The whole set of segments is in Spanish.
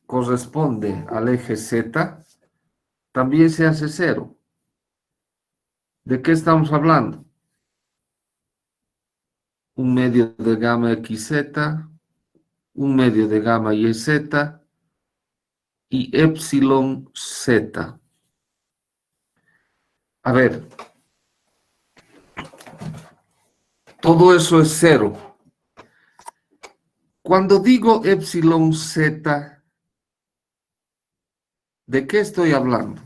Corresponde al eje Z, también se hace cero. ¿De qué estamos hablando? Un medio de gamma XZ, un medio de gamma YZ y epsilon Z. A ver, todo eso es cero. Cuando digo epsilon Z, ¿de qué estoy hablando?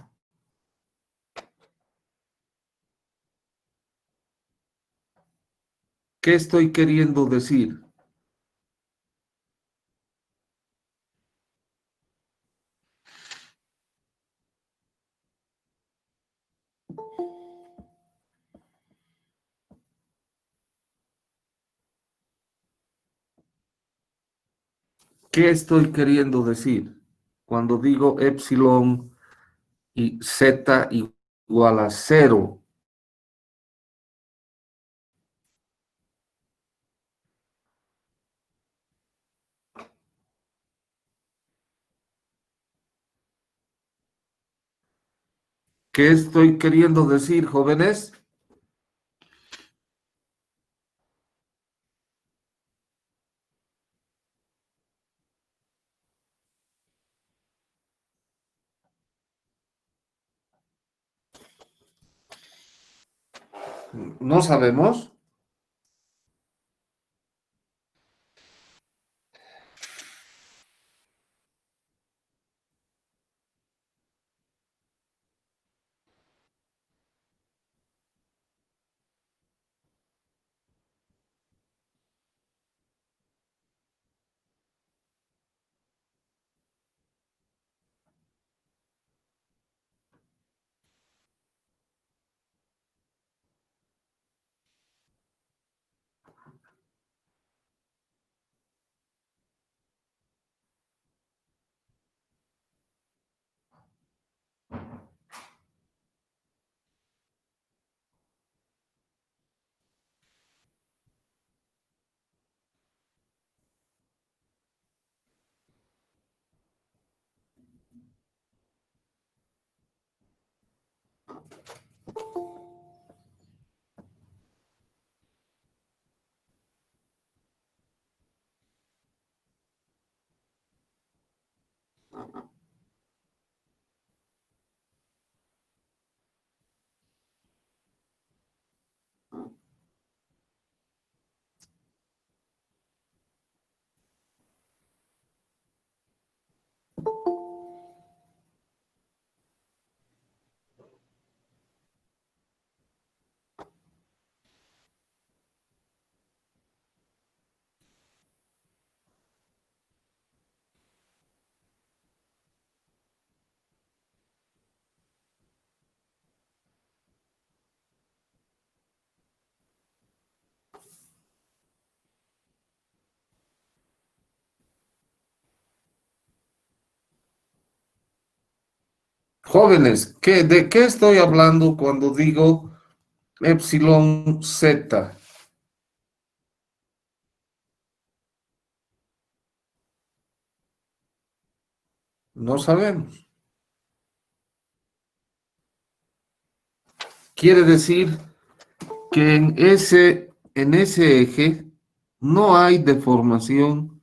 ¿Qué estoy queriendo decir? ¿Qué estoy queriendo decir? Cuando digo epsilon y Z igual a cero. ¿Qué estoy queriendo decir, jóvenes? ¿No sabemos? Jóvenes, ¿de qué estoy hablando cuando digo epsilon Z? No sabemos. Quiere decir que en ese eje no hay deformación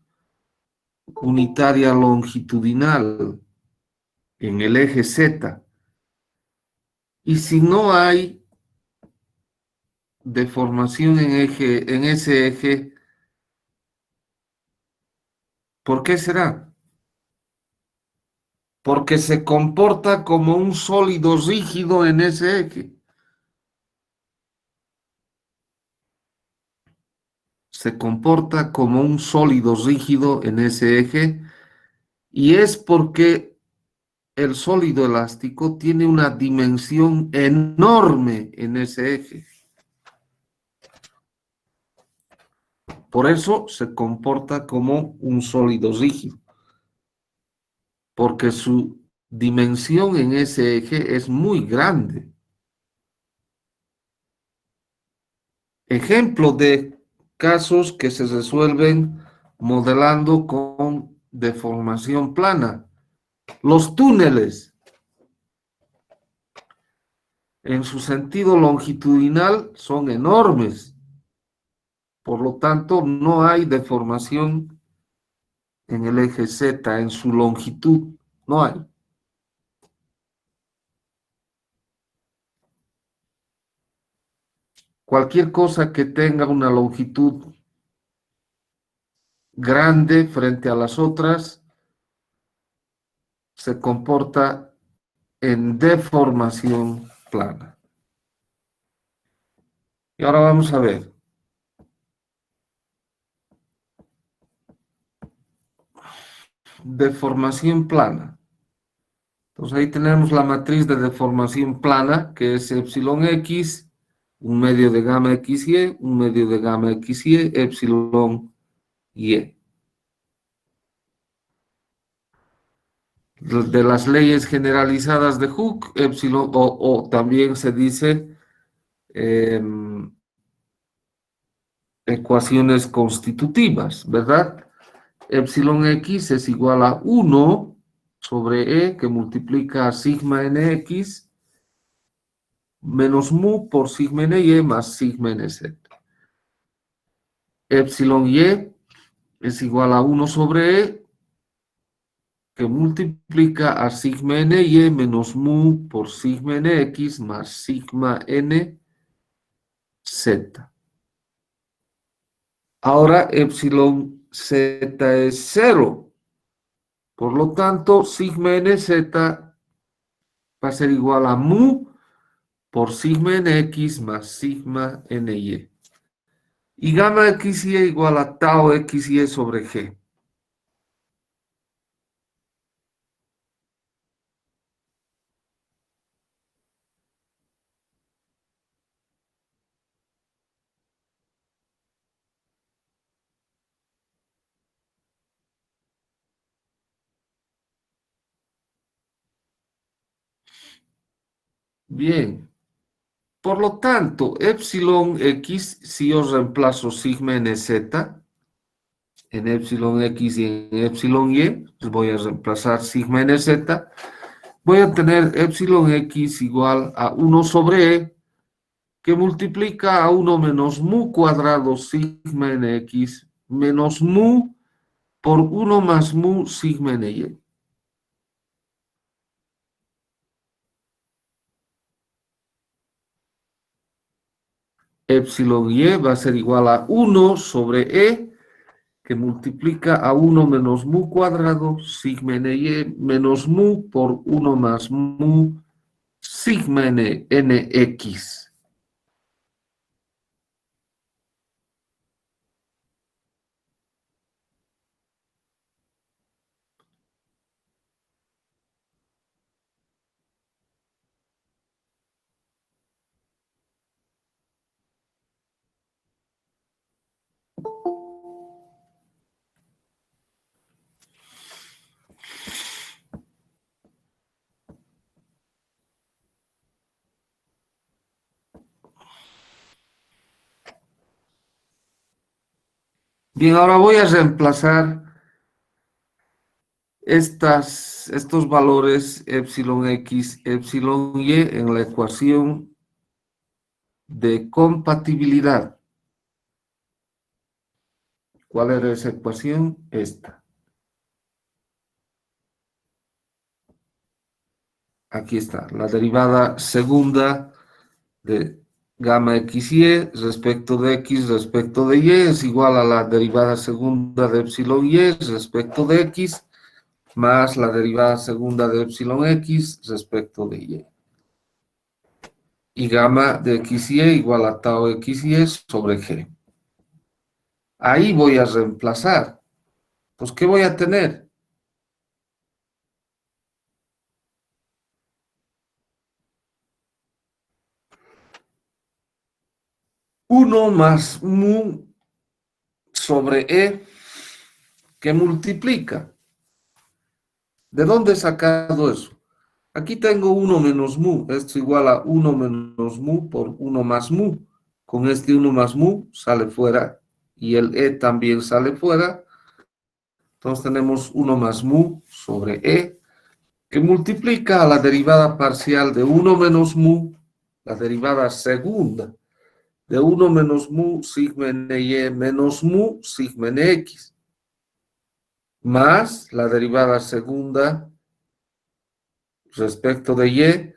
unitaria longitudinal en el eje Z. Y si no hay deformación en ese eje, ¿por qué será? Porque se comporta como un sólido rígido en ese eje. Se comporta como un sólido rígido en ese eje y es porque el sólido elástico tiene una dimensión enorme en ese eje. Por eso se comporta como un sólido rígido. porque su dimensión en ese eje es muy grande. Ejemplo de casos que se resuelven modelando con deformación plana. Los túneles, en su sentido longitudinal, son enormes. Por lo tanto, no hay deformación en el eje Z, en su longitud. No hay. Cualquier cosa que tenga una longitud grande frente a las otras se comporta en deformación plana. Y ahora vamos a ver. Deformación plana. Entonces ahí tenemos la matriz de deformación plana, que es epsilon x, un medio de gamma xy, un medio de gamma xy, epsilon y. De las leyes generalizadas de Hooke, epsilon, o también se dice ecuaciones constitutivas, ¿verdad? Epsilon x es igual a 1 sobre E, que multiplica a sigma nx, menos mu por sigma ny más sigma nz. Epsilon y es igual a 1 sobre E, que multiplica a sigma ny menos mu por sigma nx más sigma nz. Ahora epsilon z es 0. Por lo tanto, sigma nz va a ser igual a mu por sigma nx más sigma ny. Y gamma xy igual a tau xy sobre g. Bien. Por lo tanto, epsilon x, si yo reemplazo sigma nz en epsilon x y en epsilon y, pues voy a reemplazar sigma nz, voy a tener epsilon x igual a 1 sobre e, que multiplica a 1 menos mu cuadrado sigma nx menos mu por 1 más mu sigma ny. Epsilon y va a ser igual a 1 sobre e, que multiplica a 1 menos mu cuadrado sigma ny menos mu por 1 más mu sigma nx. Bien, ahora voy a reemplazar estos valores epsilon x, epsilon y en la ecuación de compatibilidad. ¿Cuál era esa ecuación? Esta. Aquí está, la derivada segunda de gamma xy respecto de x respecto de y es igual a la derivada segunda de epsilon y respecto de x más la derivada segunda de epsilon x respecto de y. Y gamma de xy igual a tau xy sobre g. Ahí voy a reemplazar. Pues, ¿qué voy a tener? Uno más mu sobre e, que multiplica ¿De dónde he sacado eso? Aquí tengo 1 menos mu. Esto es igual a 1 menos mu por 1 más mu. Con este 1 más mu sale fuera y el e también sale fuera. Entonces tenemos 1 más mu sobre e, que multiplica a la derivada parcial de 1 menos mu, la derivada segunda de 1 menos mu sigma ny menos mu sigma nx, más la derivada segunda respecto de y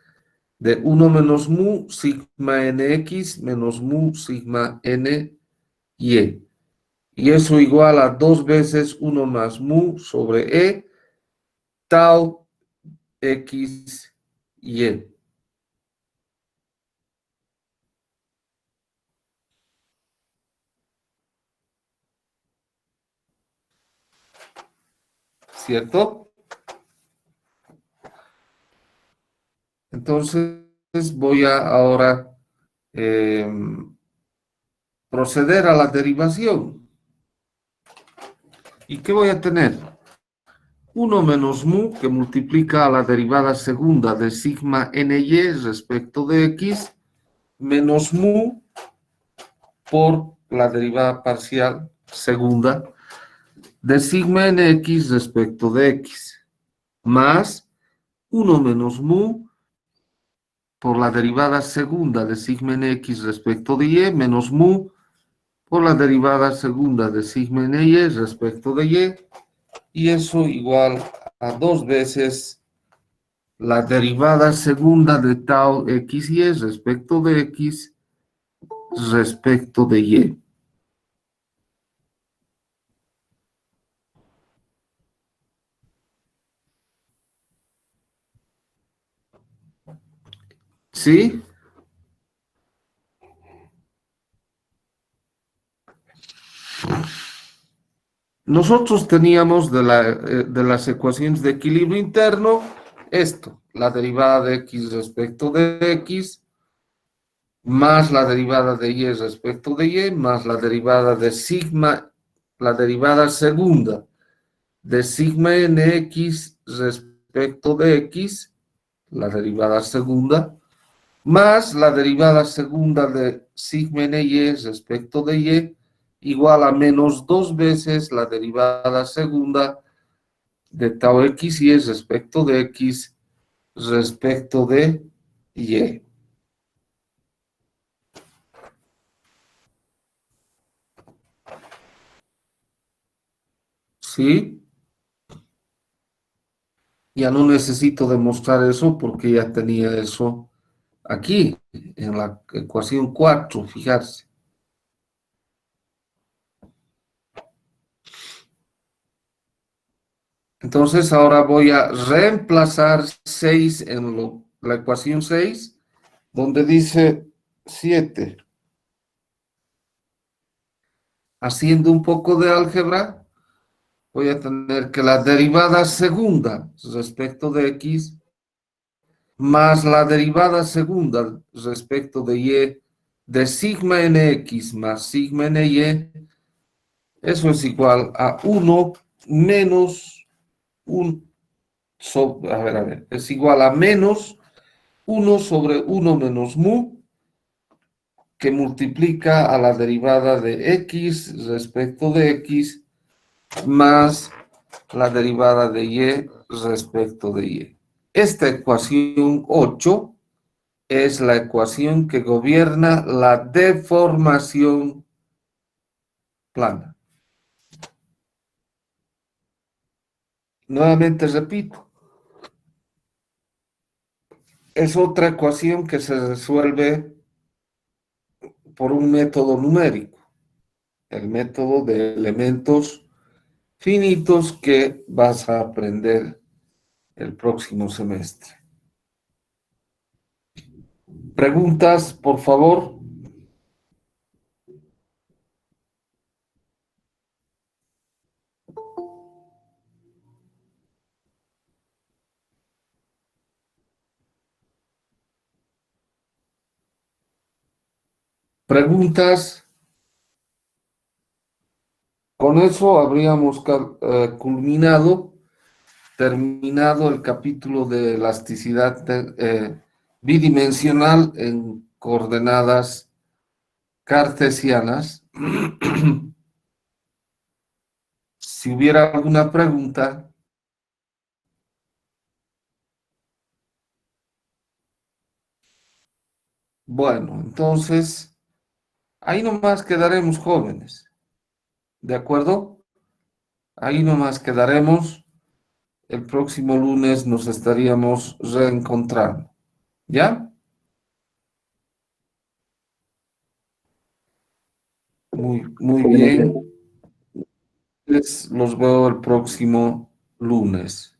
de 1 menos mu sigma nx menos mu sigma ny. Y eso igual a 2 veces 1 más mu sobre e tau x y. ¿Cierto? Entonces voy a ahora proceder a la derivación. ¿Y qué voy a tener? 1 menos mu que multiplica a la derivada segunda de sigma ny respecto de x menos mu por la derivada parcial segunda de sigma nx respecto de x más 1 menos mu por la derivada segunda de sigma nx respecto de y menos mu por la derivada segunda de sigma ny respecto de y eso igual a 2 veces la derivada segunda de tau x y respecto de x respecto de y. ¿Sí? Nosotros teníamos de las ecuaciones de equilibrio interno esto, la derivada de x respecto de x, más la derivada de y respecto de y, más la derivada de sigma, la derivada segunda de sigma nx respecto de x, la derivada segunda, más la derivada segunda de sigma ny respecto de y, igual a menos 2 veces la derivada segunda de tau x y respecto de x respecto de y. ¿Sí? Ya no necesito demostrar eso porque ya tenía eso aquí, en la ecuación 4, fijarse. Entonces ahora voy a reemplazar 6 en la ecuación 6, donde dice 7. Haciendo un poco de álgebra, voy a tener que la derivada segunda respecto de x más la derivada segunda respecto de y de sigma nx más sigma ny, eso es igual a 1 menos 1 a ver, es igual a menos 1 sobre 1 menos mu, que multiplica a la derivada de x respecto de x más la derivada de y respecto de y. Esta ecuación 8 es la ecuación que gobierna la deformación plana. Nuevamente repito, es otra ecuación que se resuelve por un método numérico, el método de elementos finitos que vas a aprender el próximo semestre. ¿Preguntas, por favor? ¿Preguntas? Con eso habríamos culminado terminado el capítulo de elasticidad bidimensional en coordenadas cartesianas. Si hubiera alguna pregunta, bueno, entonces ahí nomás quedaremos, jóvenes. ¿De acuerdo? Ahí nomás quedaremos. El próximo lunes nos estaríamos reencontrando. ¿Ya? Muy bien. Los veo el próximo lunes.